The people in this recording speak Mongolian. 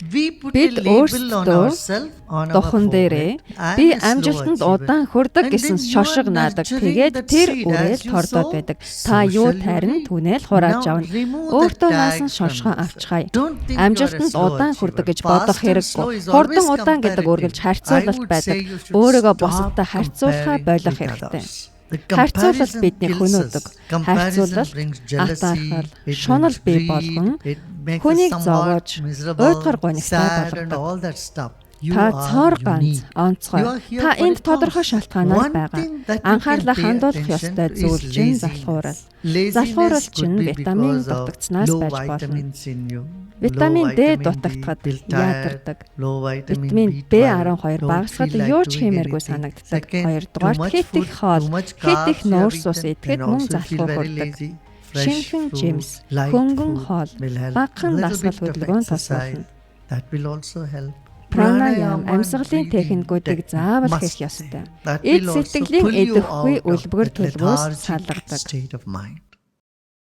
Бид өөрсдөө духан дээрээ би амжилтанд удаан хүрдэг гэсэн шошго наадаг. Тэгээд тэр үрэл тордоод байдаг. Та юу тайрна түүнээ л хурааж авна. Өөртөө наасан шошгоо авчхай. Амжилтанд удаан хүрдэг гэж бодох хэрэггүй. Хурдан удаан гэдэг үргэлж харьцуулалт байдаг. Өөрийгөө бусадтай харьцуулахаа болох хэрэгтэй. Харьцуулал бидний хөнөөдөг. Харьцуулал атаархал, шунал бий болгон хүнийг зовоож уйдгар гонигтай болгодог. Та цоор ганц онцгой. Та энд тодорхой шалтгаанаар байгаа. Анхаарлаа хандуулах ёстой зүйл чинь залхуурал. Залхуурал чинь витамин дутагдсанаас байж болно. Витамин D дутагдахад яадардаг. Витамин B12 багасхад юу ч хиймээргүй санагддаг. Хоёрдугаар хэд их хоол, хэд их нуурс ус идэхэд мөн залхуу хүрдэг. Шинхэн жимс, хөнгөн хоол, багахан дасгал хөдөлгөөн тусгaalна. Пранаям амьсгалын техникүүдийг заавал хийх ёстой. Эд сэтгэлийн эдэхгүй үлбгэр төлбөөс салгадаг.